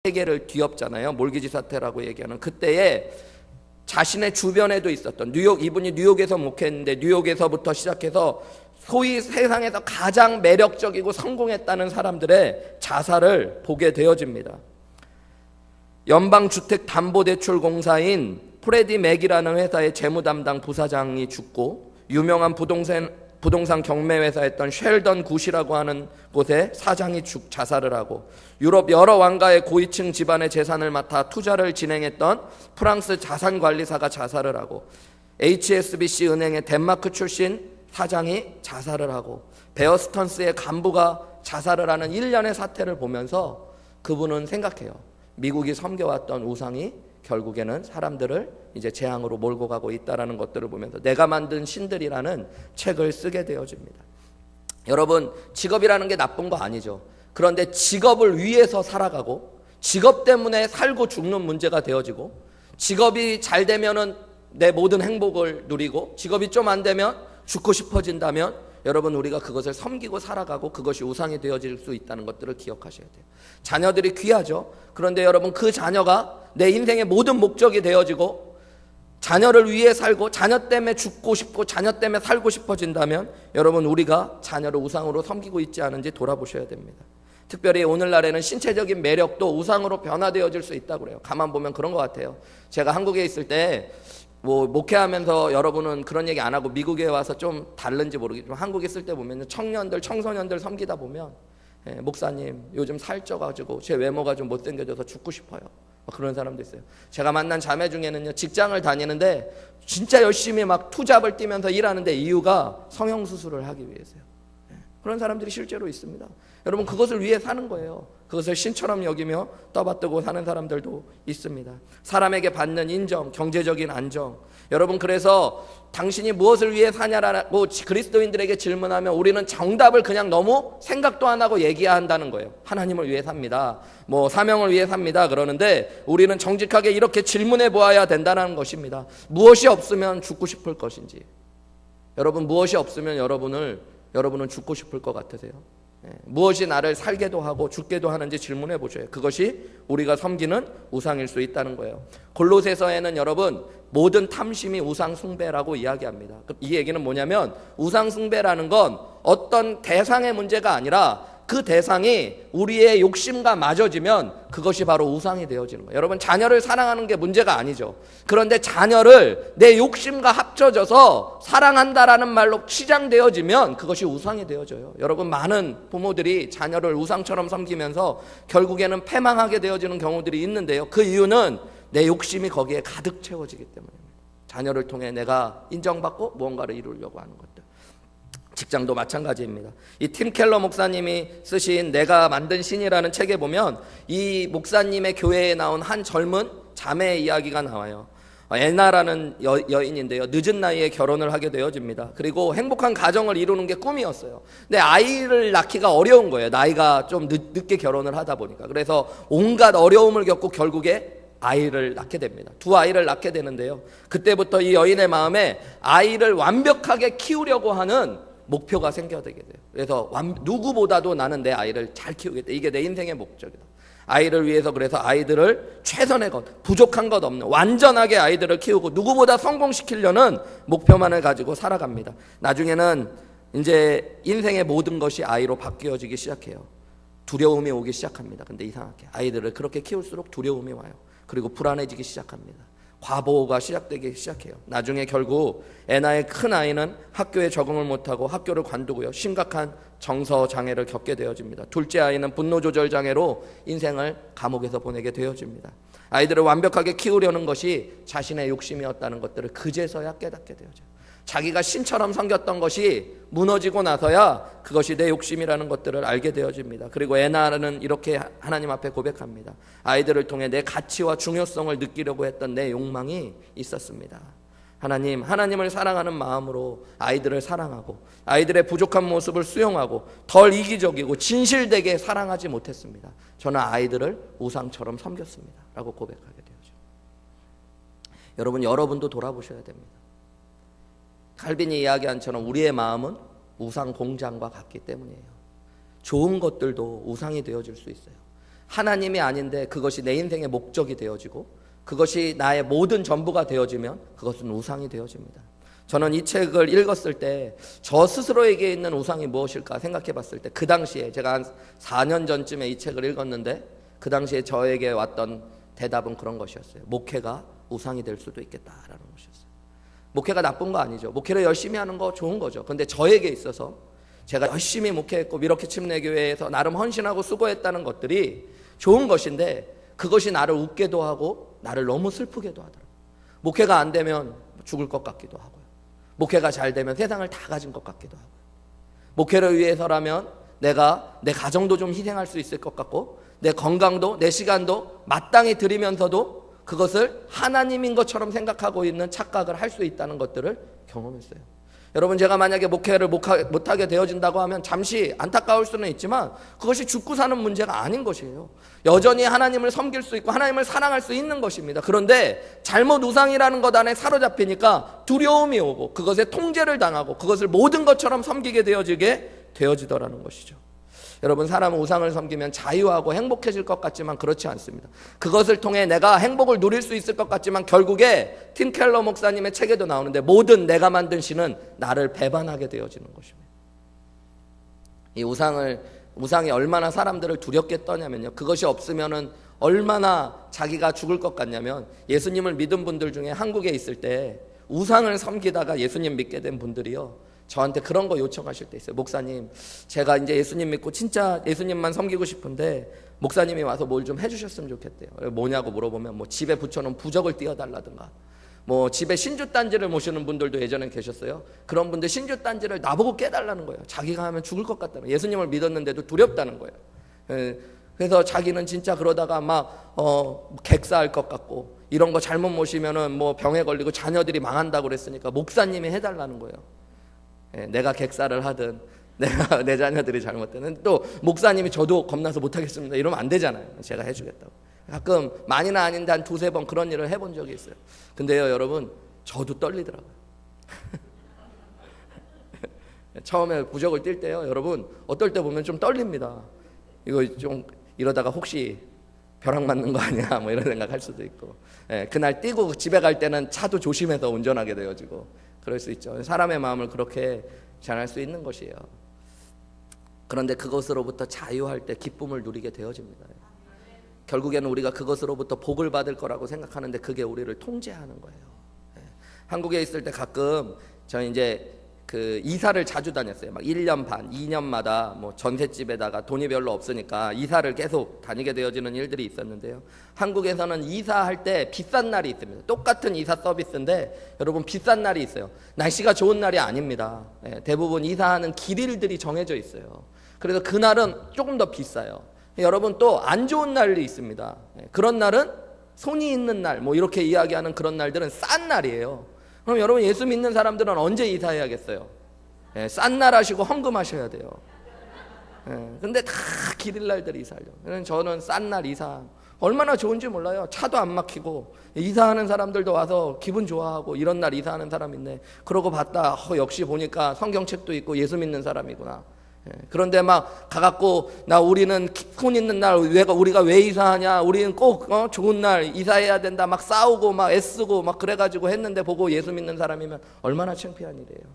세계를 뒤엎잖아요. 몰기지 사태라고 얘기하는 그때에 자신의 주변에도 있었던 이분이 뉴욕에서 목회했는데 뉴욕에서부터 시작해서 소위 세상에서 가장 매력적이고 성공했다는 사람들의 자살을 보게 되어집니다. 연방주택담보대출공사인 프레디 맥이라는 회사의 재무담당 부사장이 죽고, 유명한 부동산 경매회사였던 쉘던 굿이라고 하는 곳에 사장이 자살을 하고, 유럽 여러 왕가의 고위층 집안의 재산을 맡아 투자를 진행했던 프랑스 자산관리사가 자살을 하고, HSBC 은행의 덴마크 출신 사장이 자살을 하고, 베어스턴스의 간부가 자살을 하는 일련의 사태를 보면서 그분은 생각해요. 미국이 섬겨왔던 우상이 결국에는 사람들을 이제 재앙으로 몰고 가고 있다는 것들을 보면서 내가 만든 신들이라는 책을 쓰게 되어집니다. 여러분, 직업이라는 게 나쁜 거 아니죠. 그런데 직업을 위해서 살아가고, 직업 때문에 살고 죽는 문제가 되어지고, 직업이 잘 되면은 내 모든 행복을 누리고, 직업이 좀 안 되면 죽고 싶어진다면 여러분, 우리가 그것을 섬기고 살아가고 그것이 우상이 되어질 수 있다는 것들을 기억하셔야 돼요. 자녀들이 귀하죠. 그런데 여러분, 그 자녀가 내 인생의 모든 목적이 되어지고 자녀를 위해 살고 자녀 때문에 죽고 싶고 자녀 때문에 살고 싶어진다면 여러분, 우리가 자녀를 우상으로 섬기고 있지 않은지 돌아보셔야 됩니다. 특별히 오늘날에는 신체적인 매력도 우상으로 변화되어질 수 있다고 그래요. 가만 보면 그런 것 같아요. 제가 한국에 있을 때 목회하면서 여러분은 그런 얘기 안 하고 미국에 와서 좀 다른지 모르겠지만 한국에 있을 때 보면 청년들, 청소년들 섬기다 보면 목사님 요즘 살쪄가지고 제 외모가 좀 못생겨져서 죽고 싶어요. 그런 사람도 있어요. 제가 만난 자매 중에는요, 직장을 다니는데 진짜 열심히 막 투잡을 뛰면서 일하는데 이유가 성형수술을 하기 위해서요. 그런 사람들이 실제로 있습니다. 여러분, 그것을 위해 사는 거예요. 그것을 신처럼 여기며 떠받들고 사는 사람들도 있습니다. 사람에게 받는 인정, 경제적인 안정. 여러분, 그래서 당신이 무엇을 위해 사냐라고 그리스도인들에게 질문하면 우리는 정답을 그냥 너무 생각도 안 하고 얘기해야 한다는 거예요. 하나님을 위해 삽니다. 사명을 위해 삽니다. 그러는데 우리는 정직하게 이렇게 질문해 보아야 된다는 것입니다. 무엇이 없으면 죽고 싶을 것인지. 여러분, 무엇이 없으면 여러분은 죽고 싶을 것 같으세요? 무엇이 나를 살게도 하고 죽게도 하는지 질문해 보셔요. 그것이 우리가 섬기는 우상일 수 있다는 거예요. 골로새서에는 여러분, 모든 탐심이 우상 숭배라고 이야기합니다. 이 얘기는 뭐냐면, 우상 숭배라는 건 어떤 대상의 문제가 아니라 그 대상이 우리의 욕심과 맞아지면 그것이 바로 우상이 되어지는 거예요. 여러분, 자녀를 사랑하는 게 문제가 아니죠. 그런데 자녀를 내 욕심과 합쳐져서 사랑한다라는 말로 치장되어지면 그것이 우상이 되어져요. 여러분, 많은 부모들이 자녀를 우상처럼 섬기면서 결국에는 패망하게 되어지는 경우들이 있는데요. 그 이유는 내 욕심이 거기에 가득 채워지기 때문입니다. 자녀를 통해 내가 인정받고 무언가를 이루려고 하는 것들. 직장도 마찬가지입니다. 이 팀 켈러 목사님이 쓰신 내가 만든 신이라는 책에 보면 이 목사님의 교회에 나온 한 젊은 자매의 이야기가 나와요. 애나라는 여인인데요, 늦은 나이에 결혼을 하게 되어집니다. 그리고 행복한 가정을 이루는 게 꿈이었어요. 근데 아이를 낳기가 어려운 거예요. 나이가 좀 늦게 결혼을 하다 보니까. 그래서 온갖 어려움을 겪고 결국에 아이를 낳게 됩니다. 두 아이를 낳게 되는데요, 그때부터 이 여인의 마음에 아이를 완벽하게 키우려고 하는 목표가 생겨되게 돼요. 그래서 누구보다도 나는 내 아이를 잘 키우겠다. 이게 내 인생의 목적이다. 아이를 위해서, 그래서 아이들을 최선의 것, 부족한 것 없는 완전하게 아이들을 키우고 누구보다 성공시키려는 목표만을 가지고 살아갑니다. 나중에는 이제 인생의 모든 것이 아이로 바뀌어지기 시작해요. 두려움이 오기 시작합니다. 근데 이상하게 아이들을 그렇게 키울수록 두려움이 와요. 그리고 불안해지기 시작합니다. 과보호가 시작되기 시작해요. 나중에 결국 애나의 큰 아이는 학교에 적응을 못하고 학교를 관두고요, 심각한 정서 장애를 겪게 되어집니다. 둘째 아이는 분노 조절 장애로 인생을 감옥에서 보내게 되어집니다. 아이들을 완벽하게 키우려는 것이 자신의 욕심이었다는 것들을 그제서야 깨닫게 되어져요. 자기가 신처럼 섬겼던 것이 무너지고 나서야 그것이 내 욕심이라는 것들을 알게 되어집니다. 그리고 애나는 이렇게 하나님 앞에 고백합니다. 아이들을 통해 내 가치와 중요성을 느끼려고 했던 내 욕망이 있었습니다. 하나님을 사랑하는 마음으로 아이들을 사랑하고 아이들의 부족한 모습을 수용하고 덜 이기적이고 진실되게 사랑하지 못했습니다. 저는 아이들을 우상처럼 섬겼습니다. 라고 고백하게 되어죠. 여러분도 돌아보셔야 됩니다. 칼빈이 이야기한 처럼 우리의 마음은 우상 공장과 같기 때문이에요. 좋은 것들도 우상이 되어질 수 있어요. 하나님이 아닌데 그것이 내 인생의 목적이 되어지고 그것이 나의 모든 전부가 되어지면 그것은 우상이 되어집니다. 저는 이 책을 읽었을 때 저 스스로에게 있는 우상이 무엇일까 생각해 봤을 때 그 당시에 제가 한 4년 전쯤에 이 책을 읽었는데 그 당시에 저에게 왔던 대답은 그런 것이었어요. 목회가 우상이 될 수도 있겠다라는 것이었어요. 목회가 나쁜 거 아니죠. 목회를 열심히 하는 거 좋은 거죠. 근데 저에게 있어서 제가 열심히 목회했고 미러키 침례교회에서 나름 헌신하고 수고했다는 것들이 좋은 것인데 그것이 나를 웃게도 하고 나를 너무 슬프게도 하더라고요. 목회가 안 되면 죽을 것 같기도 하고요. 목회가 잘 되면 세상을 다 가진 것 같기도 하고요. 목회를 위해서라면 내가 내 가정도 좀 희생할 수 있을 것 같고 내 건강도 내 시간도 마땅히 드리면서도 그것을 하나님인 것처럼 생각하고 있는 착각을 할 수 있다는 것들을 경험했어요. 여러분, 제가 만약에 목회를 못하게 되어진다고 하면 잠시 안타까울 수는 있지만 그것이 죽고 사는 문제가 아닌 것이에요. 여전히 하나님을 섬길 수 있고 하나님을 사랑할 수 있는 것입니다. 그런데 잘못 우상이라는 것 안에 사로잡히니까 두려움이 오고 그것에 통제를 당하고 그것을 모든 것처럼 섬기게 되어지더라는 것이죠. 여러분, 사람은 우상을 섬기면 자유하고 행복해질 것 같지만 그렇지 않습니다. 그것을 통해 내가 행복을 누릴 수 있을 것 같지만 결국에 팀 켈러 목사님의 책에도 나오는데 모든 내가 만든 신은 나를 배반하게 되어지는 것입니다. 이 우상이 얼마나 사람들을 두렵게 떠냐면요, 그것이 없으면은 얼마나 자기가 죽을 것 같냐면, 예수님을 믿은 분들 중에 한국에 있을 때 우상을 섬기다가 예수님 믿게 된 분들이요, 저한테 그런 거 요청하실 때 있어요. 목사님, 제가 이제 예수님 믿고 진짜 예수님만 섬기고 싶은데 목사님이 와서 뭘 좀 해주셨으면 좋겠대요. 뭐냐고 물어보면 뭐 집에 붙여놓은 부적을 띄워달라든가, 뭐 집에 신주단지를 모시는 분들도 예전에 계셨어요. 그런 분들 신주단지를 나보고 깨달라는 거예요. 자기가 하면 죽을 것 같다는, 예수님을 믿었는데도 두렵다는 거예요. 그래서 자기는 진짜 그러다가 막 객사할 것 같고, 이런 거 잘못 모시면은 뭐 병에 걸리고 자녀들이 망한다고 그랬으니까 목사님이 해달라는 거예요. 내가 객사를 하든 내가 내 자녀들이 잘못되는, 또 목사님이 저도 겁나서 못하겠습니다 이러면 안 되잖아요. 제가 해주겠다고. 가끔 많이는 아닌데 한 2-3번 그런 일을 해본 적이 있어요. 근데요, 여러분, 저도 떨리더라고요. 처음에 부적을 띌 때요, 여러분, 어떨 때 보면 좀 떨립니다. 이거 좀 이러다가 혹시 벼락 맞는 거 아니야 뭐 이런 생각할 수도 있고, 그날 뛰고 집에 갈 때는 차도 조심해서 운전하게 되어지고 그럴 수 있죠. 사람의 마음을 그렇게 전할 수 있는 것이에요. 그런데 그것으로부터 자유할 때 기쁨을 누리게 되어집니다. 결국에는 우리가 그것으로부터 복을 받을 거라고 생각하는데 그게 우리를 통제하는 거예요. 한국에 있을 때 가끔 저는 이제 그 이사를 자주 다녔어요. 막 1년 반, 2년마다 뭐 전셋집에다가 돈이 별로 없으니까 이사를 계속 다니게 되어지는 일들이 있었는데요. 한국에서는 이사할 때 비싼 날이 있습니다. 똑같은 이사 서비스인데 여러분, 비싼 날이 있어요. 날씨가 좋은 날이 아닙니다. 대부분 이사하는 길일들이 정해져 있어요. 그래서 그날은 조금 더 비싸요. 여러분, 또 안 좋은 날이 있습니다. 그런 날은 손이 있는 날, 뭐 이렇게 이야기하는 그런 날들은 싼 날이에요. 그럼 여러분, 예수 믿는 사람들은 언제 이사해야겠어요? 싼 날 하시고 헌금하셔야 돼요. 근데 다 길일 날들이 이사하려고. 저는 싼 날 이사 얼마나 좋은지 몰라요. 차도 안 막히고 이사하는 사람들도 와서 기분 좋아하고, 이런 날 이사하는 사람 있네 그러고 봤다, 역시 보니까 성경책도 있고 예수 믿는 사람이구나. 그런데 막 가갖고 우리는 손 있는 날 우리가 왜 이사하냐, 우리는 꼭 좋은 날 이사해야 된다 막 싸우고 막 애쓰고 막 그래가지고 했는데 보고 예수 믿는 사람이면 얼마나 창피한 일이에요.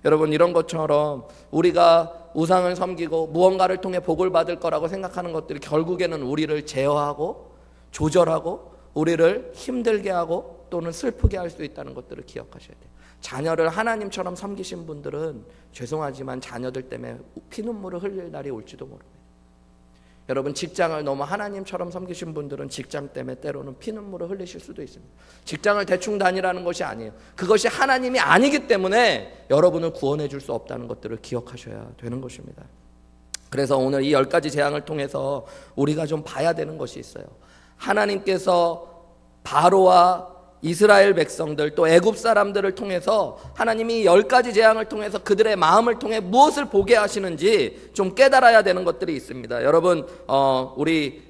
여러분, 이런 것처럼 우리가 우상을 섬기고 무언가를 통해 복을 받을 거라고 생각하는 것들이 결국에는 우리를 제어하고 조절하고 우리를 힘들게 하고 또는 슬프게 할 수 있다는 것들을 기억하셔야 돼요. 자녀를 하나님처럼 섬기신 분들은 죄송하지만 자녀들 때문에 피눈물을 흘릴 날이 올지도 모릅니다. 여러분, 직장을 너무 하나님처럼 섬기신 분들은 직장 때문에 때로는 피눈물을 흘리실 수도 있습니다. 직장을 대충 다니라는 것이 아니에요. 그것이 하나님이 아니기 때문에 여러분을 구원해 줄 수 없다는 것들을 기억하셔야 되는 것입니다. 그래서 오늘 이 10가지 재앙을 통해서 우리가 좀 봐야 되는 것이 있어요. 하나님께서 바로와 이스라엘 백성들 또 애굽 사람들을 통해서 하나님이 10가지 재앙을 통해서 그들의 마음을 통해 무엇을 보게 하시는지 좀 깨달아야 되는 것들이 있습니다. 여러분, 우리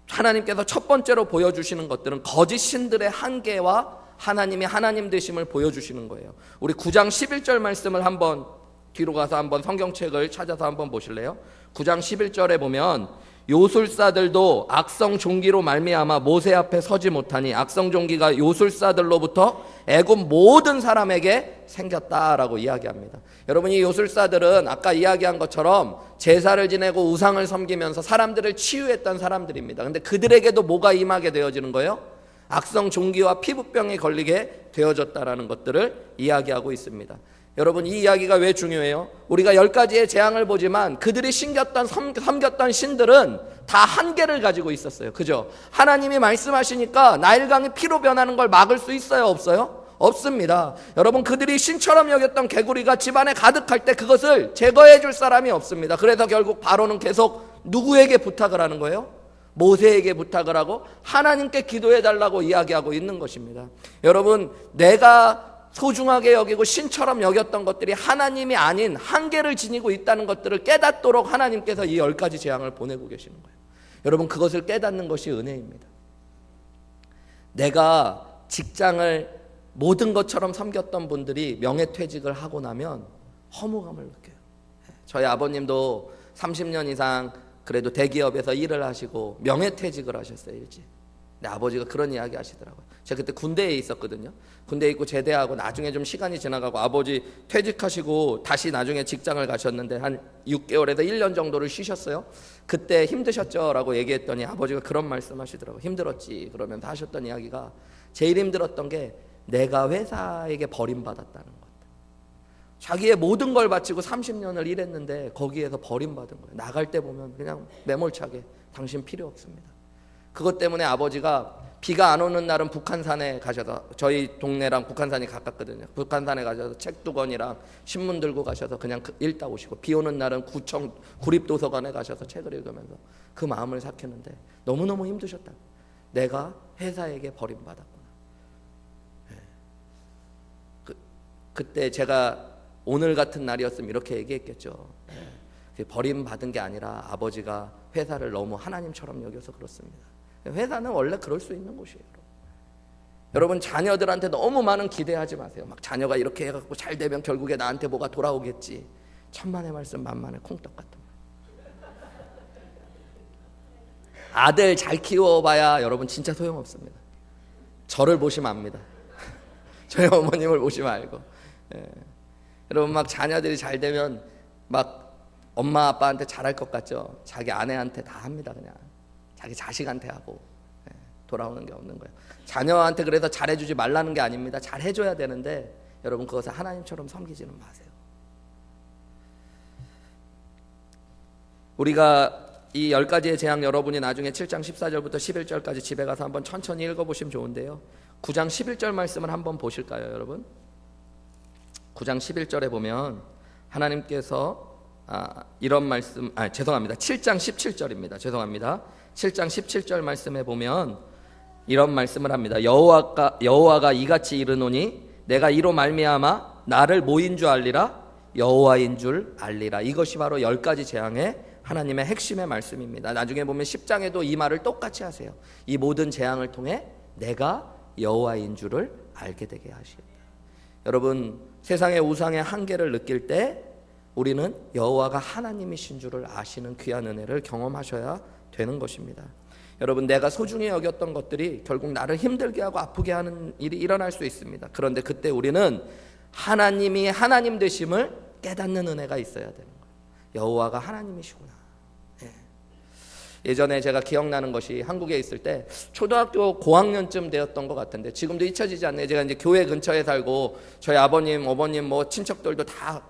하나님께서 첫 번째로 보여주시는 것들은 거짓 신들의 한계와 하나님이 하나님 되심을 보여주시는 거예요. 우리 9장 11절 말씀을 한번 뒤로 가서 한번 성경책을 찾아서 한번 보실래요? 9장 11절에 보면 요술사들도 악성 종기로 말미암아 모세 앞에 서지 못하니 악성 종기가 요술사들로부터 애굽 모든 사람에게 생겼다라고 이야기합니다. 여러분, 이 요술사들은 아까 이야기한 것처럼 제사를 지내고 우상을 섬기면서 사람들을 치유했던 사람들입니다. 근데 그들에게도 뭐가 임하게 되어지는 거예요? 악성 종기와 피부병에 걸리게 되어졌다라는 것들을 이야기하고 있습니다. 여러분, 이 이야기가 왜 중요해요? 우리가 10가지의 재앙을 보지만 그들이 섬겼던 신들은 다 한계를 가지고 있었어요. 그죠? 하나님이 말씀하시니까 나일강이 피로 변하는 걸 막을 수 있어요? 없어요? 없습니다. 여러분, 그들이 신처럼 여겼던 개구리가 집안에 가득할 때 그것을 제거해 줄 사람이 없습니다. 그래서 결국 바로는 계속 누구에게 부탁을 하는 거예요? 모세에게 부탁을 하고 하나님께 기도해 달라고 이야기하고 있는 것입니다. 여러분, 내가 소중하게 여기고 신처럼 여겼던 것들이 하나님이 아닌 한계를 지니고 있다는 것들을 깨닫도록 하나님께서 이 10가지 재앙을 보내고 계시는 거예요. 여러분, 그것을 깨닫는 것이 은혜입니다. 내가 직장을 모든 것처럼 섬겼던 분들이 명예퇴직을 하고 나면 허무감을 느껴요. 저희 아버님도 30년 이상 그래도 대기업에서 일을 하시고 명예퇴직을 하셨어요, 일찍. 근데 아버지가 그런 이야기 하시더라고요. 제가 그때 군대에 있었거든요. 군대에 있고 제대하고 나중에 좀 시간이 지나가고 아버지 퇴직하시고 다시 나중에 직장을 가셨는데 한 6개월에서 1년 정도를 쉬셨어요. 그때 힘드셨죠? 라고 얘기했더니 아버지가 그런 말씀 하시더라고요. 힘들었지. 그러면서 하셨던 이야기가 제일 힘들었던 게 내가 회사에게 버림받았다는 것. 자기의 모든 걸 바치고 30년을 일했는데 거기에서 버림받은 거예요. 나갈 때 보면 그냥 매몰차게 당신 필요 없습니다. 그것 때문에 아버지가 비가 안 오는 날은 북한산에 가셔서, 저희 동네랑 북한산이 가깝거든요. 북한산에 가셔서 책 두 권이랑 신문 들고 가셔서 그냥 읽다 오시고, 비 오는 날은 구청 구립도서관에 가셔서 책을 읽으면서 그 마음을 삭혔는데 너무너무 힘드셨다. 내가 회사에게 버림받았구나. 그때 제가 오늘 같은 날이었으면 이렇게 얘기했겠죠. 버림받은 게 아니라 아버지가 회사를 너무 하나님처럼 여겨서 그렇습니다. 회사는 원래 그럴 수 있는 곳이에요. 여러분, 자녀들한테 너무 많은 기대하지 마세요. 막 자녀가 이렇게 해갖고 잘 되면 결국에 나한테 뭐가 돌아오겠지. 천만의 말씀 만만의 콩떡 같은 거. 아들 잘 키워봐야 여러분 진짜 소용없습니다. 저를 보시면 압니다. 저희 어머님을 보시면 알고. 여러분, 막 자녀들이 잘 되면 막 엄마 아빠한테 잘할 것 같죠? 자기 아내한테 다 합니다. 그냥 자기 자식한테 하고. 돌아오는 게 없는 거예요. 자녀한테 그래서 잘해주지 말라는 게 아닙니다. 잘해줘야 되는데 여러분, 그것을 하나님처럼 섬기지는 마세요. 우리가 이 10가지의 재앙, 여러분이 나중에 7장 14절부터 11절까지 집에 가서 한번 천천히 읽어보시면 좋은데요, 9장 11절 말씀을 한번 보실까요, 여러분? 9장 11절에 보면 하나님께서 이런 말씀, 죄송합니다. 7장 17절입니다. 죄송합니다. 7장 17절 말씀에 보면 이런 말씀을 합니다. 여호와가 이같이 이르노니 내가 이로 말미암아 나를 뭐인 줄 알리라? 여호와인 줄 알리라. 이것이 바로 10가지 재앙의 하나님의 핵심의 말씀입니다. 나중에 보면 10장에도 이 말을 똑같이 하세요. 이 모든 재앙을 통해 내가 여호와인 줄을 알게 되게 하시겠다. 여러분, 세상의 우상의 한계를 느낄 때 우리는 여호와가 하나님이신 줄을 아시는 귀한 은혜를 경험하셔야 되는 것입니다. 여러분, 내가 소중히 여겼던 것들이 결국 나를 힘들게 하고 아프게 하는 일이 일어날 수 있습니다. 그런데 그때 우리는 하나님이 하나님 되심을 깨닫는 은혜가 있어야 되는 거예요. 여호와가 하나님이시구나. 예전에 제가 기억나는 것이 한국에 있을 때 초등학교 고학년쯤 되었던 것 같은데 지금도 잊혀지지 않네요. 제가 이제 교회 근처에 살고 저희 아버님, 어머님, 뭐 친척들도 다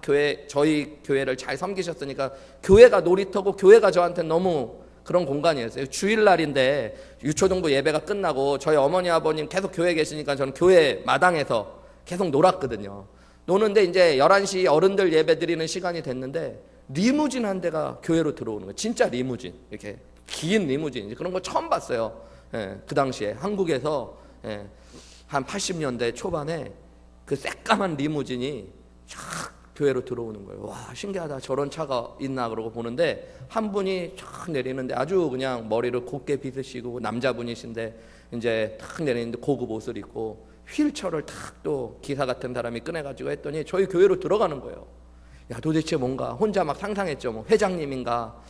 저희 교회를 잘 섬기셨으니까 교회가 놀이터고 교회가 저한테 너무 그런 공간이었어요. 주일날인데 유초등부 예배가 끝나고 저희 어머니, 아버님 계속 교회에 계시니까 저는 교회 마당에서 계속 놀았거든요. 노는데 이제 11시 어른들 예배 드리는 시간이 됐는데 리무진 한 대가 교회로 들어오는 거예요. 진짜 리무진, 이렇게 긴 리무진, 그런 거 처음 봤어요. 그 당시에 한국에서 한 80년대 초반에 그 새까만 리무진이 쫙 교회로 들어오는 거예요. 와, 신기하다. 저런 차가 있나 그러고 보는데 한 분이 쫙 내리는데 아주 그냥 머리를 곱게 빗으시고 남자분이신데 이제 탁 내리는데 고급 옷을 입고 휠체어를 탁 또 기사 같은 사람이 꺼내가지고 했더니 저희 교회로 들어가는 거예요. 야, 도대체 뭔가 혼자 막 상상했죠. 뭐 회장님인가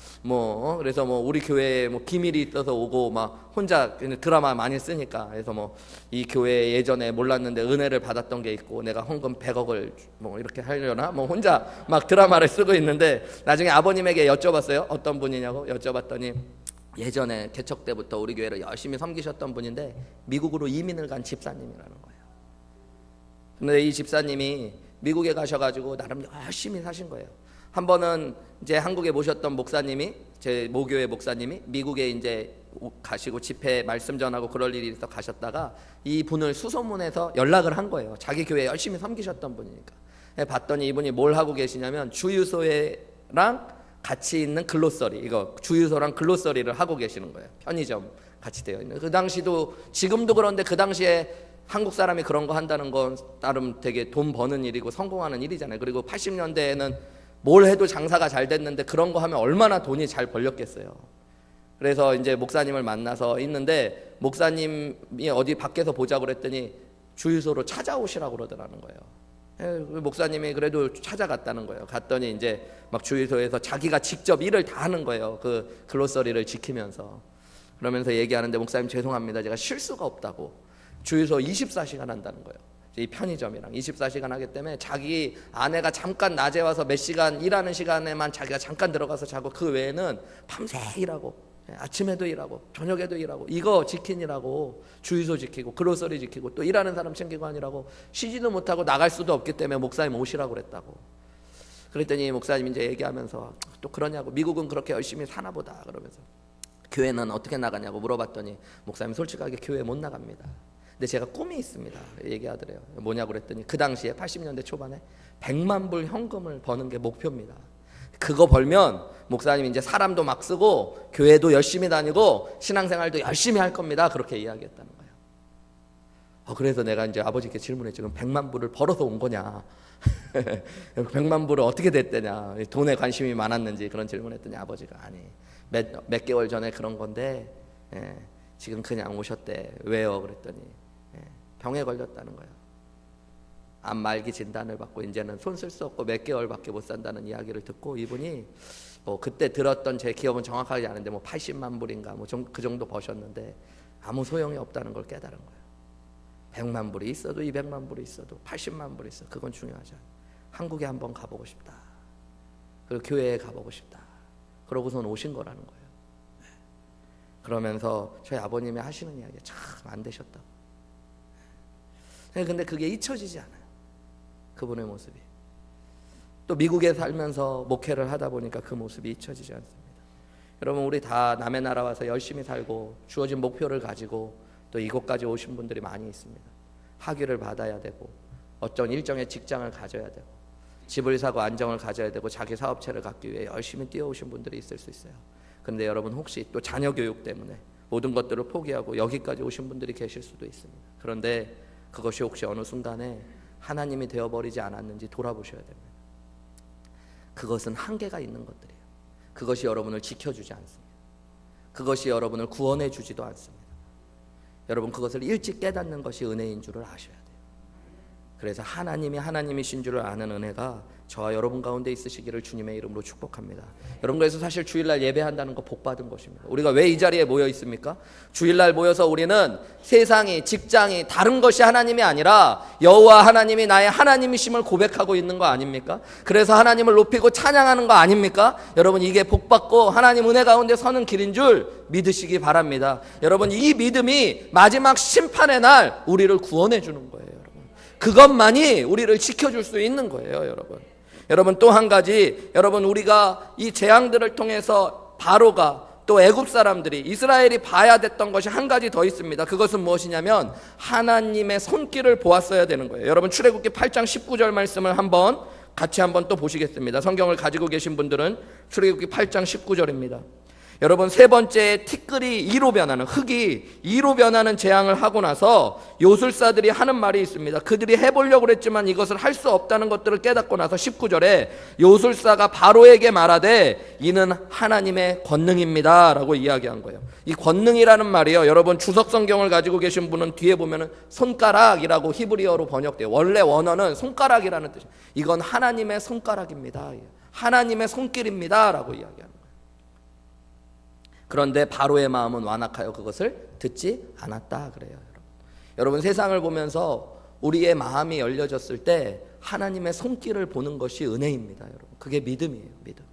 그래서 우리 교회에 기밀이 있어서 오고 막 혼자 드라마 많이 쓰니까 그래서 이 교회 예전에 몰랐는데 은혜를 받았던 게 있고 내가 헌금 100억을 이렇게 하려나 혼자 막 드라마를 쓰고 있는데 나중에 아버님에게 여쭤봤어요. 어떤 분이냐고 여쭤봤더니 예전에 개척 때부터 우리 교회를 열심히 섬기셨던 분인데 미국으로 이민을 간 집사님이라는 거예요. 근데 이 집사님이 미국에 가셔가지고 나름 열심히 사신 거예요. 한 번은 이제 한국에 모셨던 목사님이, 제 모교회 목사님이 미국에 이제 가시고 집회 말씀 전하고 그럴 일이 있어 가셨다가 이 분을 수소문해서 연락을 한 거예요. 자기 교회 열심히 섬기셨던 분이니까. 봤더니 이분이 뭘 하고 계시냐면 주유소랑 같이 있는 글로서리, 이거 주유소랑 글로서리를 하고 계시는 거예요. 편의점 같이 되어 있는. 그 당시도 지금도 그런데 그 당시에 한국 사람이 그런 거 한다는 건 나름 되게 돈 버는 일이고 성공하는 일이잖아요. 그리고 80년대에는 뭘 해도 장사가 잘 됐는데 그런 거 하면 얼마나 돈이 잘 벌렸겠어요. 그래서 이제 목사님을 만나서 있는데 목사님이 어디 밖에서 보자고 그랬더니 주유소로 찾아오시라고 그러더라는 거예요. 목사님이 그래도 찾아갔다는 거예요. 갔더니 이제 막 주유소에서 자기가 직접 일을 다 하는 거예요. 그 글로서리를 지키면서. 그러면서 얘기하는데 목사님 죄송합니다. 제가 쉴 수가 없다고. 주유소 24시간 한다는 거예요. 이 편의점이랑 24시간 하기 때문에 자기 아내가 잠깐 낮에 와서 몇 시간 일하는 시간에만 자기가 잠깐 들어가서 자고 그 외에는 밤새 일하고 아침에도 일하고 저녁에도 일하고 이거 지키느라고 주유소 지키고 글로서리 지키고 또 일하는 사람 챙기고 하느라고 쉬지도 못하고 나갈 수도 없기 때문에 목사님 오시라고 그랬다고. 그랬더니 목사님 이제 얘기하면서 또 그러냐고 미국은 그렇게 열심히 사나 보다 그러면서 교회는 어떻게 나가냐고 물어봤더니 목사님 솔직하게 교회 못 나갑니다. 근데 제가 꿈이 있습니다. 얘기하더래요. 뭐냐고 그랬더니 그 당시에 80년대 초반에 100만 불 현금을 버는 게 목표입니다. 그거 벌면 목사님 이제 사람도 막 쓰고 교회도 열심히 다니고 신앙생활도 열심히 할 겁니다. 그렇게 이야기했다는 거예요. 그래서 내가 이제 아버지께 질문했죠. 그럼 100만 불을 벌어서 온 거냐? 100만 불을 어떻게 됐대냐? 돈에 관심이 많았는지 그런 질문했더니 아버지가 아니 몇 개월 전에 그런 건데 지금 그냥 오셨대. 왜요? 그랬더니 병에 걸렸다는 거예요. 암 말기 진단을 받고 이제는 손 쓸 수 없고 몇 개월밖에 못 산다는 이야기를 듣고 이분이 그때 들었던 제 기억은 정확하지 않은데 80만 불인가 그 정도 버셨는데 아무 소용이 없다는 걸 깨달은 거예요. 100만 불이 있어도 200만 불이 있어도 80만 불이 있어 그건 중요하지 않아요. 한국에 한번 가보고 싶다. 그리고 교회에 가보고 싶다. 그러고선 오신 거라는 거예요. 그러면서 저희 아버님이 하시는 이야기 참 안 되셨다고. 근데 그게 잊혀지지 않아요. 그분의 모습이. 또 미국에 살면서 목회를 하다 보니까 그 모습이 잊혀지지 않습니다. 여러분 우리 다 남의 나라 와서 열심히 살고 주어진 목표를 가지고 또 이곳까지 오신 분들이 많이 있습니다. 학위를 받아야 되고 어떤 일정의 직장을 가져야 되고 집을 사고 안정을 가져야 되고 자기 사업체를 갖기 위해 열심히 뛰어오신 분들이 있을 수 있어요. 그런데 여러분 혹시 또 자녀 교육 때문에 모든 것들을 포기하고 여기까지 오신 분들이 계실 수도 있습니다. 그런데 그것이 혹시 어느 순간에 하나님이 되어버리지 않았는지 돌아보셔야 됩니다. 그것은 한계가 있는 것들이에요. 그것이 여러분을 지켜주지 않습니다. 그것이 여러분을 구원해 주지도 않습니다. 여러분 그것을 일찍 깨닫는 것이 은혜인 줄을 아셔야 돼요. 그래서 하나님이 하나님이신 줄을 아는 은혜가 저와 여러분 가운데 있으시기를 주님의 이름으로 축복합니다. 여러분 그래서 사실 주일날 예배한다는 거 복받은 것입니다. 우리가 왜 이 자리에 모여 있습니까? 주일날 모여서 우리는 세상이 직장이 다른 것이 하나님이 아니라 여호와 하나님이 나의 하나님이심을 고백하고 있는 거 아닙니까? 그래서 하나님을 높이고 찬양하는 거 아닙니까? 여러분 이게 복받고 하나님 은혜 가운데 서는 길인 줄 믿으시기 바랍니다. 여러분 이 믿음이 마지막 심판의 날 우리를 구원해 주는 거예요. 여러분 그것만이 우리를 지켜줄 수 있는 거예요. 여러분 또 한 가지 여러분 우리가 이 재앙들을 통해서 바로가 또 애굽 사람들이 이스라엘이 봐야 됐던 것이 한 가지 더 있습니다. 그것은 무엇이냐면 하나님의 손길을 보았어야 되는 거예요. 여러분 출애굽기 8장 19절 말씀을 같이 한번 또 보시겠습니다. 성경을 가지고 계신 분들은 출애굽기 8장 19절입니다. 여러분, 세 번째 티끌이 2로 변하는, 흙이 2로 변하는 재앙을 하고 나서 요술사들이 하는 말이 있습니다. 그들이 해보려고 그랬지만 이것을 할 수 없다는 것들을 깨닫고 나서 19절에 요술사가 바로에게 말하되 이는 하나님의 권능입니다 라고 이야기한 거예요. 이 권능이라는 말이요, 여러분 주석 성경을 가지고 계신 분은 뒤에 보면은 손가락이라고 히브리어로 번역돼요. 원래 원어는 손가락이라는 뜻이에요. 이건 하나님의 손가락입니다, 하나님의 손길입니다 라고 이야기하는 거예요. 그런데 바로의 마음은 완악하여 그것을 듣지 않았다 그래요. 여러분, 세상을 보면서 우리의 마음이 열려졌을 때 하나님의 손길을 보는 것이 은혜입니다. 여러분, 그게 믿음이에요. 믿음.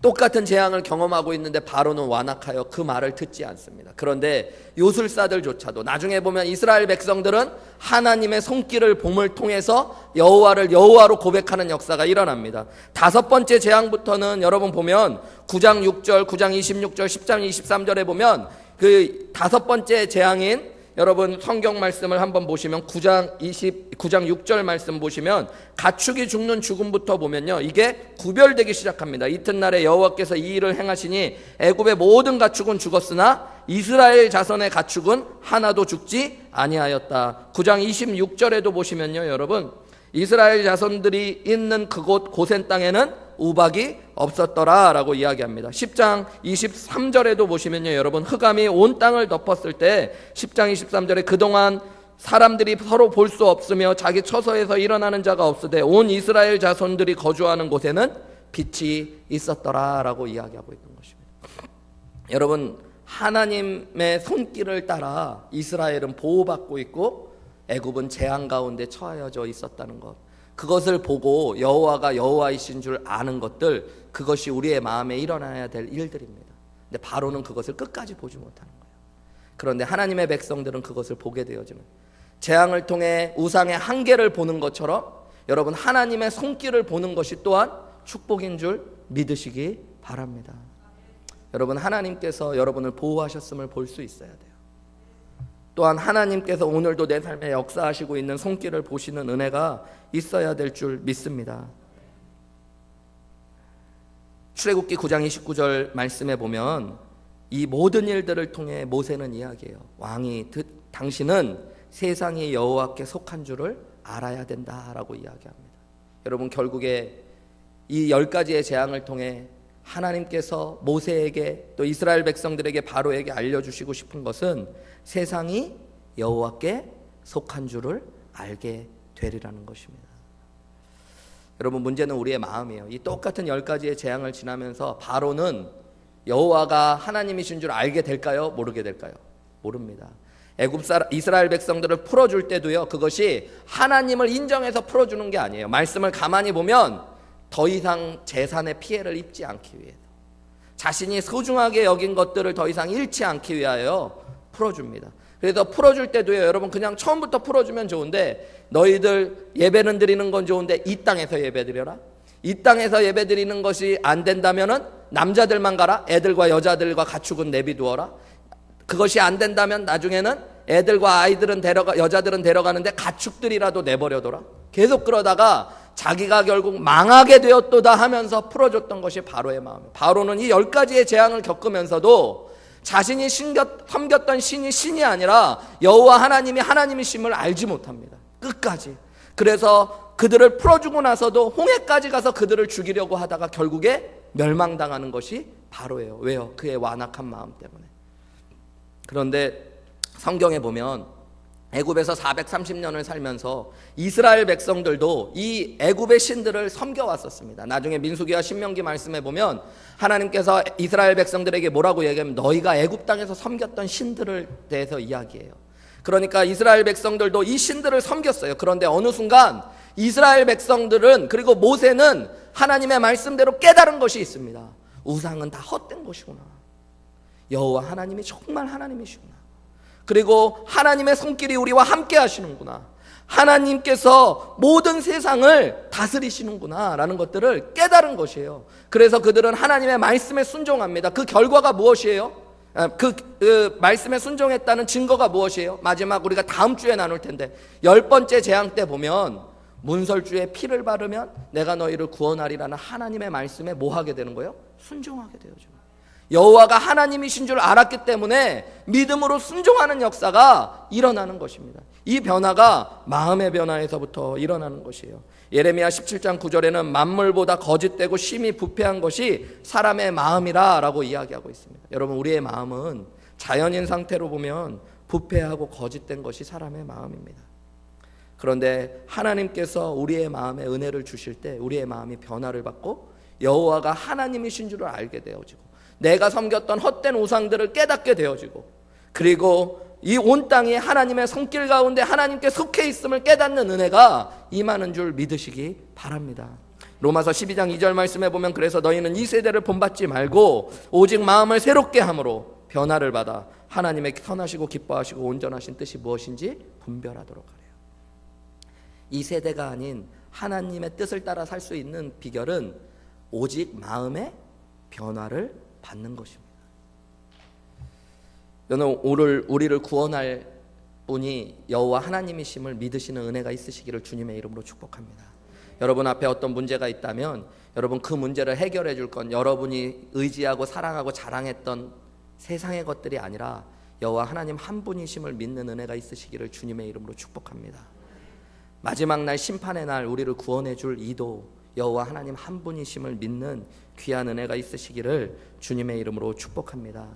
똑같은 재앙을 경험하고 있는데 바로는 완악하여 그 말을 듣지 않습니다. 그런데 요술사들조차도 나중에 보면 이스라엘 백성들은 하나님의 손길을 봄을 통해서 여호와를 여호와로 고백하는 역사가 일어납니다. 다섯 번째 재앙부터는 여러분 보면 9장 6절, 9장 26절, 10장 23절에 보면 그 다섯 번째 재앙인, 여러분 성경 말씀을 한번 보시면 9장 6절 말씀 보시면 가축이 죽는 죽음부터 보면요, 이게 구별되기 시작합니다. 이튿날에 여호와께서 이 일을 행하시니 애굽의 모든 가축은 죽었으나 이스라엘 자손의 가축은 하나도 죽지 아니하였다. 9장 26절에도 보시면요, 여러분 이스라엘 자손들이 있는 그곳 고센 땅에는 우박이 없었더라 라고 이야기합니다. 10장 23절에도 보시면요, 여러분 흑암이 온 땅을 덮었을 때 10장 23절에 그동안 사람들이 서로 볼 수 없으며 자기 처소에서 일어나는 자가 없으되 온 이스라엘 자손들이 거주하는 곳에는 빛이 있었더라 라고 이야기하고 있는 것입니다. 여러분, 하나님의 손길을 따라 이스라엘은 보호받고 있고 애굽은 재앙 가운데 처하여져 있었다는 것, 그것을 보고 여호와가 여호와이신 줄 아는 것들, 그것이 우리의 마음에 일어나야 될 일들입니다. 근데 바로는 그것을 끝까지 보지 못하는 거예요. 그런데 하나님의 백성들은 그것을 보게 되어지는, 재앙을 통해 우상의 한계를 보는 것처럼 여러분 하나님의 손길을 보는 것이 또한 축복인 줄 믿으시기 바랍니다. 여러분, 하나님께서 여러분을 보호하셨음을 볼 수 있어야 돼요. 또한 하나님께서 오늘도 내 삶에 역사하시고 있는 손길을 보시는 은혜가 있어야 될 줄 믿습니다. 출애굽기 9장 29절 말씀에 보면 이 모든 일들을 통해 모세는 이야기해요. 왕이 당신은 세상이 여호와께 속한 줄을 알아야 된다라고 이야기합니다. 여러분, 결국에 이 10가지의 재앙을 통해 하나님께서 모세에게 또 이스라엘 백성들에게 바로에게 알려주시고 싶은 것은 세상이 여호와께 속한 줄을 알게 되리라는 것입니다. 여러분, 문제는 우리의 마음이에요. 이 똑같은 10가지의 재앙을 지나면서 바로는 여호와가 하나님이신 줄 알게 될까요? 모르게 될까요? 모릅니다. 이스라엘 백성들을 풀어줄 때도요, 그것이 하나님을 인정해서 풀어주는 게 아니에요. 말씀을 가만히 보면 더 이상 재산의 피해를 입지 않기 위해서, 자신이 소중하게 여긴 것들을 더 이상 잃지 않기 위하여 풀어줍니다. 그래서 풀어줄 때도요, 여러분 그냥 처음부터 풀어주면 좋은데, 너희들 예배는 드리는 건 좋은데 이 땅에서 예배 드려라. 이 땅에서 예배 드리는 것이 안 된다면은 남자들만 가라. 애들과 여자들과 가축은 내비두어라. 그것이 안 된다면 나중에는 애들과 아이들은 여자들은 데려가는데 가축들이라도 내버려둬라. 계속 그러다가 자기가 결국 망하게 되었도다 하면서 풀어줬던 것이 바로의 마음이에요. 바로는 이 10가지의 재앙을 겪으면서도 자신이 섬겼던 신이 신이 아니라 여호와 하나님이 하나님이심을 알지 못합니다. 끝까지. 그래서 그들을 풀어주고 나서도 홍해까지 가서 그들을 죽이려고 하다가 결국에 멸망당하는 것이 바로예요. 왜요? 그의 완악한 마음 때문에. 그런데 성경에 보면 애굽에서 430년을 살면서 이스라엘 백성들도 이 애굽의 신들을 섬겨왔었습니다. 나중에 민수기와 신명기 말씀에 보면 하나님께서 이스라엘 백성들에게 뭐라고 얘기하면 너희가 애굽 땅에서 섬겼던 신들을 대해서 이야기해요. 그러니까 이스라엘 백성들도 이 신들을 섬겼어요. 그런데 어느 순간 이스라엘 백성들은, 그리고 모세는 하나님의 말씀대로 깨달은 것이 있습니다. 우상은 다 헛된 것이구나. 여호와 하나님이 정말 하나님이시구나. 그리고 하나님의 손길이 우리와 함께 하시는구나. 하나님께서 모든 세상을 다스리시는구나 라는 것들을 깨달은 것이에요. 그래서 그들은 하나님의 말씀에 순종합니다. 그 결과가 무엇이에요? 그 말씀에 순종했다는 증거가 무엇이에요? 마지막 우리가 다음 주에 나눌 텐데 10번째 재앙 때 보면 문설주에 피를 바르면 내가 너희를 구원하리라는 하나님의 말씀에 뭐 하게 되는 거예요? 순종하게 되어집니다. 여호와가 하나님이신 줄 알았기 때문에 믿음으로 순종하는 역사가 일어나는 것입니다. 이 변화가 마음의 변화에서부터 일어나는 것이에요. 예레미야 17장 9절에는 만물보다 거짓되고 심히 부패한 것이 사람의 마음이라 라고 이야기하고 있습니다. 여러분, 우리의 마음은 자연인 상태로 보면 부패하고 거짓된 것이 사람의 마음입니다. 그런데 하나님께서 우리의 마음에 은혜를 주실 때 우리의 마음이 변화를 받고 여호와가 하나님이신 줄을 알게 되어지고 내가 섬겼던 헛된 우상들을 깨닫게 되어지고 그리고 이 온 땅이 하나님의 손길 가운데 하나님께 속해 있음을 깨닫는 은혜가 임하는 줄 믿으시기 바랍니다. 로마서 12장 2절 말씀에 보면 그래서 너희는 이 세대를 본받지 말고 오직 마음을 새롭게 함으로 변화를 받아 하나님의 선하시고 기뻐하시고 온전하신 뜻이 무엇인지 분별하도록 하래요. 이 세대가 아닌 하나님의 뜻을 따라 살 수 있는 비결은 오직 마음의 변화를 받는 것입니다. 저는 오늘 우리를 구원할 분이 여호와 하나님이심을 믿으시는 은혜가 있으시기를 주님의 이름으로 축복합니다. 여러분 앞에 어떤 문제가 있다면 여러분 그 문제를 해결해 줄 건 여러분이 의지하고 사랑하고 자랑했던 세상의 것들이 아니라 여호와 하나님 한 분이심을 믿는 은혜가 있으시기를 주님의 이름으로 축복합니다. 마지막 날 심판의 날 우리를 구원해 줄 이도 여호와 하나님 한 분이심을 믿는 귀한 은혜가 있으시기를 주님의 이름으로 축복합니다.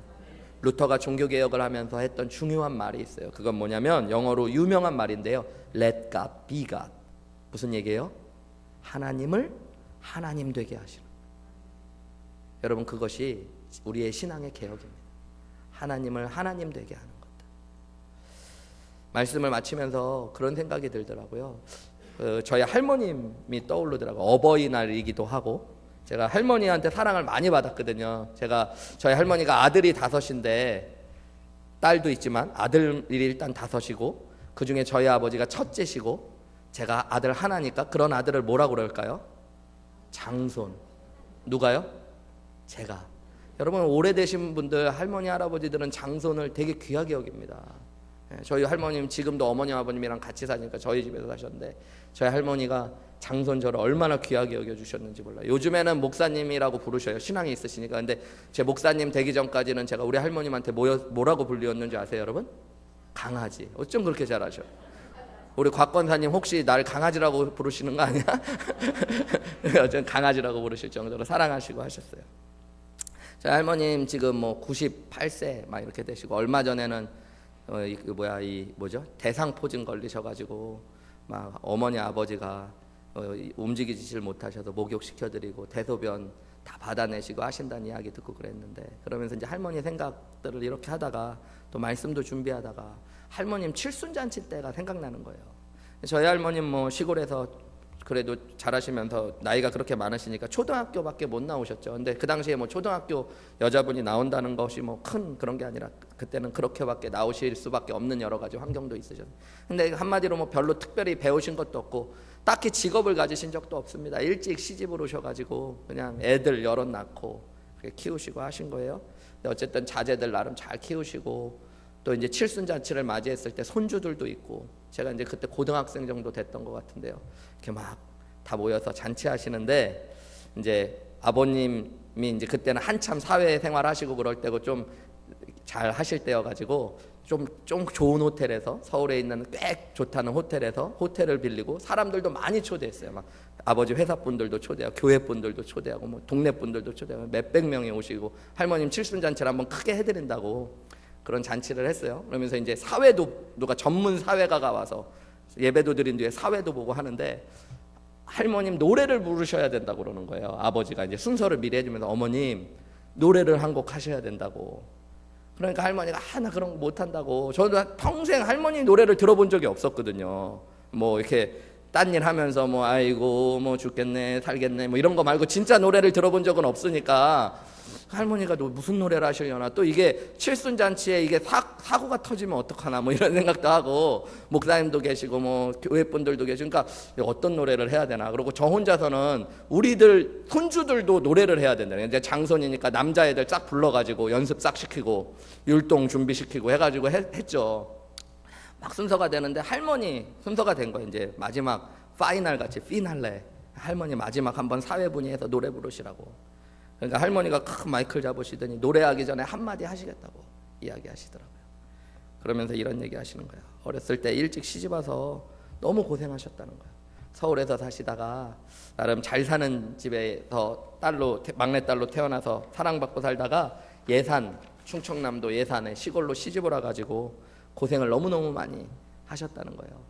루터가 종교개혁을 하면서 했던 중요한 말이 있어요. 그건 뭐냐면 영어로 유명한 말인데요. Let God be God. 무슨 얘기예요? 하나님을 하나님 되게 하시는. 여러분 그것이 우리의 신앙의 개혁입니다. 하나님을 하나님 되게 하는 것들. 말씀을 마치면서 그런 생각이 들더라고요. 저희 할머님이 떠오르더라고요. 어버이날이기도 하고 제가 할머니한테 사랑을 많이 받았거든요. 저희 할머니가 아들이 5인데 딸도 있지만 아들이 일단 5이고 그중에 저희 아버지가 첫째시고 제가 아들 하나니까 그런 아들을 뭐라고 그럴까요? 장손. 누가요? 제가. 여러분 오래되신 분들 할머니 할아버지들은 장손을 되게 귀하게 여깁니다. 저희 할머님 지금도 어머니 아버님이랑 같이 사니까 저희 집에서 사셨는데 저희 할머니가 장손 저를 얼마나 귀하게 여겨주셨는지 몰라요. 요즘에는 목사님이라고 부르셔요. 신앙이 있으시니까. 근데 제 목사님 되기 전까지는 제가 우리 할머님한테 뭐라고 불리웠는지 아세요 여러분? 강아지. 어쩜 그렇게 잘하셔. 우리 곽권사님 혹시 날 강아지라고 부르시는 거 아니야? 어쩜 강아지라고 부르실 정도로 사랑하시고 하셨어요. 저희 할머님 지금 뭐 98세 막 이렇게 되시고 얼마 전에는 대상포진 걸리셔가지고 막 어머니 아버지가 움직이질 못하셔서 목욕시켜드리고 대소변 다 받아내시고 하신다는 이야기 듣고 그랬는데 그러면서 이제 할머니 생각들을 이렇게 하다가 또 말씀도 준비하다가 할머님 칠순잔치 때가 생각나는 거예요. 저희 할머님 뭐 시골에서 그래도 잘하시면서 나이가 그렇게 많으시니까 초등학교밖에 못 나오셨죠. 근데 그 당시에 뭐 초등학교 여자분이 나온다는 것이 뭐 큰 그런 게 아니라 그때는 그렇게밖에 나오실 수밖에 없는 여러 가지 환경도 있으셨어요. 근데 한마디로 뭐 별로 특별히 배우신 것도 없고 딱히 직업을 가지신 적도 없습니다. 일찍 시집을 오셔가지고 그냥 애들 여럿 낳고 키우시고 하신 거예요. 근데 어쨌든 자제들 나름 잘 키우시고 또 이제 칠순잔치를 맞이했을 때 손주들도 있고 제가 이제 그때 고등학생 정도 됐던 것 같은데요. 이렇게 막 다 모여서 잔치하시는데 이제 아버님이 이제 그때는 한참 사회생활 하시고 그럴 때고 좀 잘 하실 때여가지고 좀 좋은 호텔에서 서울에 있는 꽤 좋다는 호텔에서 호텔을 빌리고 사람들도 많이 초대했어요. 막 아버지 회사 분들도 초대하고 교회 분들도 초대하고 뭐 동네 분들도 초대하고 몇백 명이 오시고 할머님 칠순잔치를 한번 크게 해드린다고 그런 잔치를 했어요. 그러면서 이제 사회도 누가 전문 사회가가 와서 예배도 드린 뒤에 사회도 보고 하는데 할머님 노래를 부르셔야 된다고 그러는 거예요. 아버지가 이제 순서를 미리 해주면서 어머님 노래를 한 곡 하셔야 된다고. 그러니까 할머니가 나 그런 거 못한다고. 저도 평생 할머니 노래를 들어본 적이 없었거든요. 뭐 이렇게 딴 일 하면서 뭐 아이고 뭐 죽겠네 살겠네 뭐 이런 거 말고 진짜 노래를 들어본 적은 없으니까 할머니가 또 무슨 노래를 하시려나 또 이게 칠순잔치에 이게 사고가 터지면 어떡하나 뭐 이런 생각도 하고 목사님도 계시고 뭐 교회 분들도 계시고 그러니까 어떤 노래를 해야 되나 그러고 저 혼자서는 우리들 손주들도 노래를 해야 된다. 이제 장손이니까 남자애들 싹 불러가지고 연습 싹 시키고 율동 준비시키고 해가지고 했죠. 막 순서가 되는데 할머니 순서가 된 거예요. 이제 마지막 파이널 같이 피날레 할머니 마지막 한번 사회분위에서 노래 부르시라고. 그러니까 할머니가 큰 마이크를 잡으시더니 노래하기 전에 한마디 하시겠다고 이야기하시더라고요. 그러면서 이런 얘기 하시는 거예요. 어렸을 때 일찍 시집 와서 너무 고생하셨다는 거예요. 서울에서 사시다가 나름 잘 사는 집에서 막내딸로 태어나서 사랑받고 살다가 예산, 충청남도 예산에 시골로 시집을 와가지고 고생을 너무너무 많이 하셨다는 거예요.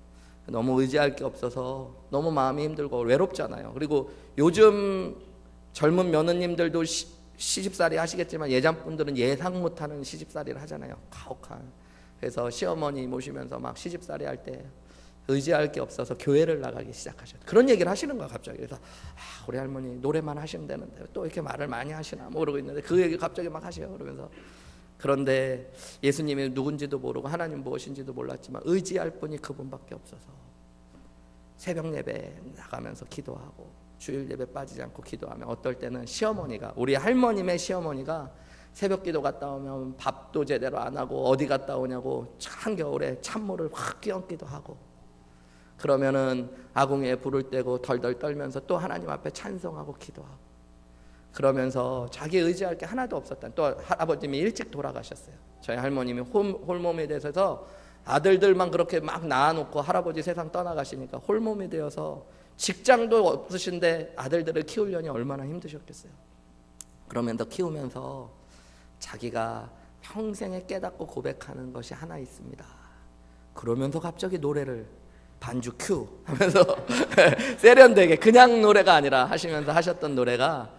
너무 의지할 게 없어서 너무 마음이 힘들고 외롭잖아요. 그리고 요즘 젊은 며느님들도 시집살이 하시겠지만 예전 분들은 예상 못하는 시집살이를 하잖아요. 가혹한. 그래서 시어머니 모시면서 막 시집살이 할 때 의지할 게 없어서 교회를 나가기 시작하셨어요. 그런 얘기를 하시는 거야 갑자기. 그래서 우리 할머니 노래만 하시면 되는데 또 이렇게 말을 많이 하시나 뭐 그러고 있는데 그 얘기 갑자기 막 하세요. 그러면서 그런데 예수님이 누군지도 모르고 하나님 무엇인지도 몰랐지만 의지할 분이 그분밖에 없어서 새벽 예배 나가면서 기도하고 주일 예배 빠지지 않고 기도하면 어떨 때는 시어머니가, 우리 할머님의 시어머니가 새벽 기도 갔다 오면 밥도 제대로 안 하고 어디 갔다 오냐고 한겨울에 찬물을 확 끼얹기도 하고, 그러면은 아궁이에 불을 떼고 덜덜 떨면서 또 하나님 앞에 찬송하고 기도하고, 그러면서 자기 의지할 게 하나도 없었다. 또 할아버님이 일찍 돌아가셨어요. 저희 할머님이 홀몸이 되셔서 아들들만 그렇게 막 낳아놓고 할아버지 세상 떠나가시니까 홀몸이 되어서 직장도 없으신데 아들들을 키우려니 얼마나 힘드셨겠어요. 그러면서 키우면서 자기가 평생에 깨닫고 고백하는 것이 하나 있습니다. 그러면서 갑자기 노래를 반주 큐 하면서 세련되게 그냥 노래가 아니라 하시면서 하셨던 노래가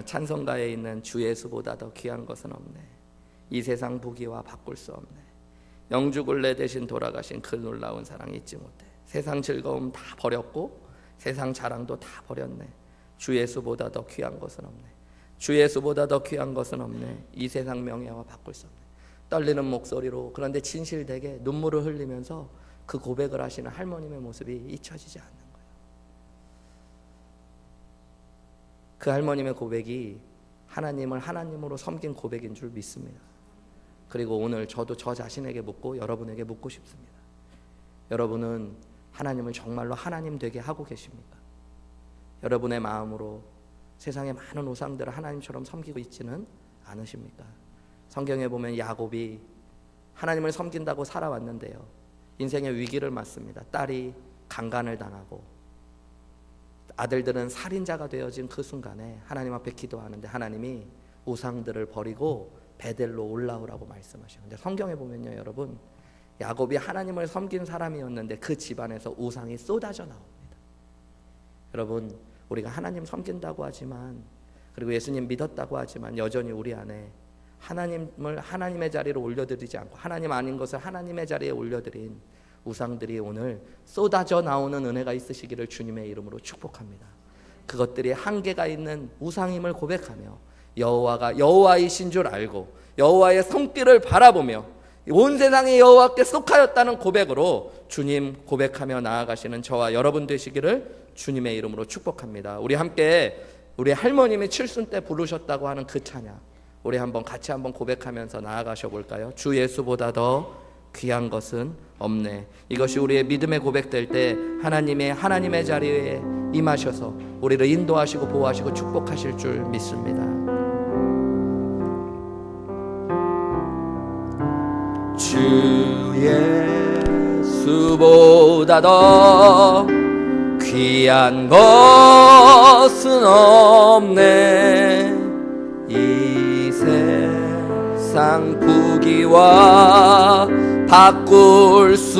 찬송가에 있는 주 예수보다 더 귀한 것은 없네, 이 세상 부귀와 바꿀 수 없네, 영주굴래 대신 돌아가신 그 놀라운 사랑 잊지 못해, 세상 즐거움 다 버렸고 세상 자랑도 다 버렸네, 주 예수보다 더 귀한 것은 없네, 주 예수보다 더 귀한 것은 없네, 이 세상 명예와 바꿀 수 없네. 떨리는 목소리로, 그런데 진실되게 눈물을 흘리면서 그 고백을 하시는 할머님의 모습이 잊혀지지 않는 거예요. 그 할머님의 고백이 하나님을 하나님으로 섬긴 고백인 줄 믿습니다. 그리고 오늘 저도 저 자신에게 묻고 여러분에게 묻고 싶습니다. 여러분은 하나님을 정말로 하나님 되게 하고 계십니까? 여러분의 마음으로 세상의 많은 우상들을 하나님처럼 섬기고 있지는 않으십니까? 성경에 보면 야곱이 하나님을 섬긴다고 살아왔는데요, 인생의 위기를 맞습니다. 딸이 강간을 당하고 아들들은 살인자가 되어진 그 순간에 하나님 앞에 기도하는데 하나님이 우상들을 버리고 베델로 올라오라고 말씀하시는데, 성경에 보면요 여러분, 야곱이 하나님을 섬긴 사람이었는데 그 집안에서 우상이 쏟아져 나옵니다. 여러분, 우리가 하나님 섬긴다고 하지만, 그리고 예수님 믿었다고 하지만 여전히 우리 안에 하나님을 하나님의 자리로 올려드리지 않고 하나님 아닌 것을 하나님의 자리에 올려드린 우상들이 오늘 쏟아져 나오는 은혜가 있으시기를 주님의 이름으로 축복합니다. 그것들이 한계가 있는 우상임을 고백하며 여호와가 여호와이신 줄 알고 여호와의 손길을 바라보며 온 세상이 여호와께 속하였다는 고백으로 주님 고백하며 나아가시는 저와 여러분 되시기를 주님의 이름으로 축복합니다. 우리 함께 우리 할머님이 칠순 때 부르셨다고 하는 그 찬양, 우리 같이 한번 고백하면서 나아가셔 볼까요? 주 예수보다 더 귀한 것은 없네. 이것이 우리의 믿음의 고백될 때 하나님의 자리에 임하셔서 우리를 인도하시고 보호하시고 축복하실 줄 믿습니다. 주 예수보다 더 귀한 것은 없네, 이 세상 부귀와 바꿀 수